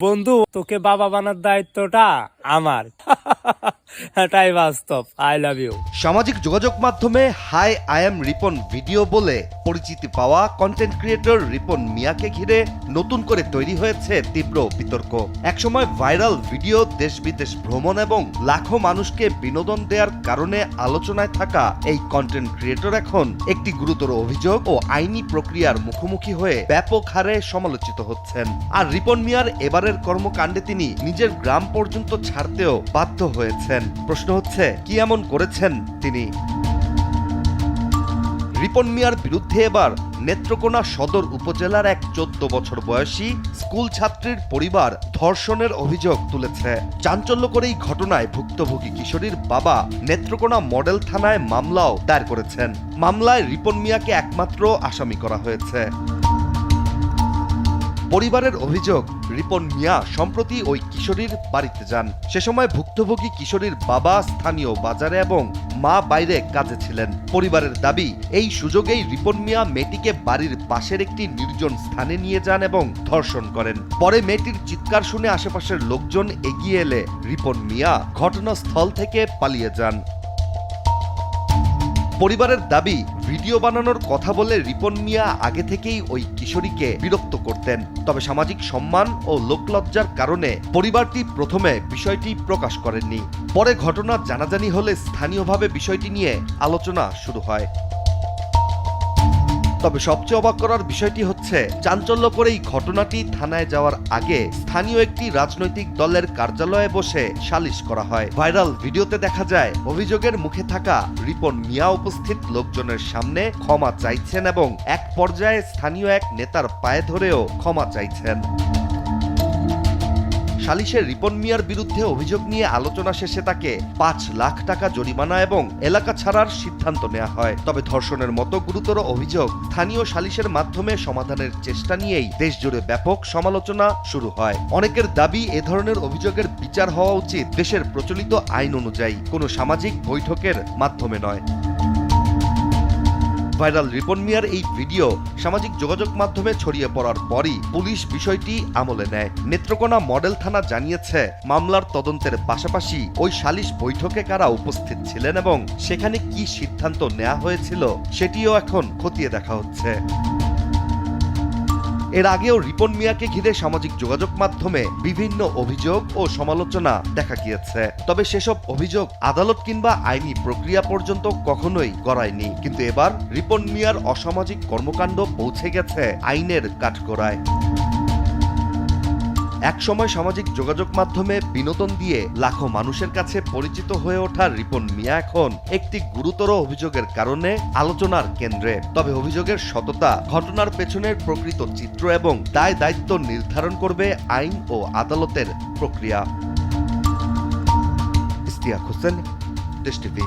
বন্ধু, তোকে বাবা বানার দায়িত্বটা আমার। এটাই বাস্তব। I love you. সামাজিক যোগাযোগ মাধ্যমে hi I am Ripon video বলে পরিচিতি পাওয়া কন্টেন্ট ক্রিয়েটর রিপন মিয়াকে ঘিরে নতুন করে তৈরি হয়েছে তীব্র বিতর্ক। একসময় ভাইরাল ভিডিও, দেশ বিদেশ ভ্রমণ এবং লাখো মানুষকে বিনোদন দেওয়ার কারণে আলোচনায় থাকা এই কন্টেন্ট ক্রিয়েটর এখন একটি গুরুতর অভিযোগ ও আইনি প্রক্রিয়ার মুখোমুখি হয়ে ব্যাপক হারে সমালোচিত হচ্ছেন। আর রিপন মিয়ার এবারের কর্মকাণ্ডে তিনি নিজের গ্রাম পর্যন্ত ছাড়তেও বাধ্য হয়েছেন। প্রশ্ন হচ্ছে, কি এমন করেছেন তিনি? রিপন মিয়ার বিরুদ্ধে এবার নেত্রকোনা সদর উপজেলার এক 14 বছর বয়সী স্কুল ছাত্রীর পরিবার ধর্ষণের অভিযোগ তুলেছে। চাঞ্চল্যকর এই ঘটনায় ভুক্তভোগী কিশোরীর বাবা নেত্রকোনা মডেল থানায় মামলাও দায়ের করেছেন। মামলায় রিপন মিয়াকে একমাত্র আসামি করা হয়েছে। পরিবারের অভিযোগ, রিপন মিয়া সম্প্রতি ওই কিশোরীর বাড়িতে যান। সে সময় ভুক্তভোগী কিশোরীর বাবা স্থানীয় বাজারে এবং মা বাইরে কাজে ছিলেন। পরিবারের দাবি, এই সুযোগেই রিপন মিয়া মেয়েটিকে বাড়ির পাশের একটি নির্জন স্থানে নিয়ে যান এবং ধর্ষণ করেন। পরে মেয়েটির চিৎকার শুনে আশেপাশের লোকজন এগিয়ে এলে রিপন মিয়া ঘটনাস্থল থেকে পালিয়ে যান। পরিবারের দাবি, ভিডিও বানানোর কথা বলে রিপন মিয়া আগে থেকেই ওই কিশোরীকে বিরক্ত করতেন। তবে সামাজিক সম্মান ও লোকলজ্জার কারণে পরিবারটি প্রথমে বিষয়টি প্রকাশ করেননি। পরে ঘটনা জানাজানি হলে স্থানীয়ভাবে বিষয়টি নিয়ে আলোচনা শুরু হয়। তবে সবচেয়ে অবাক করার বিষয়টি হচ্ছে, চাঞ্চল্যকর এই ঘটনাটি থানায় যাওয়ার আগে স্থানীয় একটি রাজনৈতিক দলের কার্যালয়ে বসে সালিশ করা হয়। ভাইরাল ভিডিওতে দেখা যায় অভিযোগের মুখে থাকা রিপন মিয়া উপস্থিত লোকজনের সামনে ক্ষমা চাইছেন এবং এক পর্যায়ে স্থানীয় এক নেতার পায়ে ধরেও ক্ষমা চাইছেন। সালিশে রিপন মিয়ার বিরুদ্ধে অভিযোগ নিয়ে আলোচনা শেষে তাকে 5 লাখ টাকা জরিমানা এবং এলাকা ছাড়ার সিদ্ধান্ত নেওয়া হয়। তবে ধর্ষণের মতো গুরুতর অভিযোগ স্থানীয় সালিশের মাধ্যমে সমাধানের চেষ্টা নিয়েই দেশজুড়ে ব্যাপক সমালোচনা শুরু হয়। অনেকের দাবি, এ ধরনের অভিযোগের বিচার হওয়া উচিত দেশের প্রচলিত আইন অনুযায়ী, কোনো সামাজিক বৈঠকের মাধ্যমে নয়। ভাইরাল রিপন মিয়ার এই ভিডিও সামাজিক যোগাযোগ মাধ্যমে ছড়িয়ে পড়ার পরই পুলিশ বিষয়টি আমলে নেয়। নেত্রকোনা মডেল থানা জানিয়েছে, মামলার তদন্তের পাশাপাশি ওই সালিশ বৈঠকে কারা উপস্থিত ছিলেন এবং সেখানে কি সিদ্ধান্ত নেওয়া হয়েছিল সেটিও এখন খতিয়ে দেখা হচ্ছে। এর আগেও রিপন মিয়াকে ঘিরে সামাজিক যোগাযোগ মাধ্যমে বিভিন্ন অভিযোগ ও সমালোচনা দেখা গিয়েছে। তবে সেসব অভিযোগ আদালত কিংবা আইনি প্রক্রিয়া পর্যন্ত কখনোই গড়ায়নি। কিন্তু এবার রিপন মিয়ার অসামাজিক কর্মকাণ্ড পৌঁছে গেছে আইনের কাঠগড়ায়। একসময় সামাজিক যোগাযোগ মাধ্যমে বিনোদন দিয়ে লাখো মানুষের কাছে পরিচিত হয়ে ওঠা রিপন মিয়া এখন একটি গুরুতর অভিযোগের কারণে আলোচনার কেন্দ্রে। তবে অভিযোগের সততা, ঘটনার পেছনের প্রকৃত চিত্র এবং দায় দায়িত্ব নির্ধারণ করবে আইন ও আদালতের প্রক্রিয়া। ইশতিয়াক হোসেন, দেশ টিভি।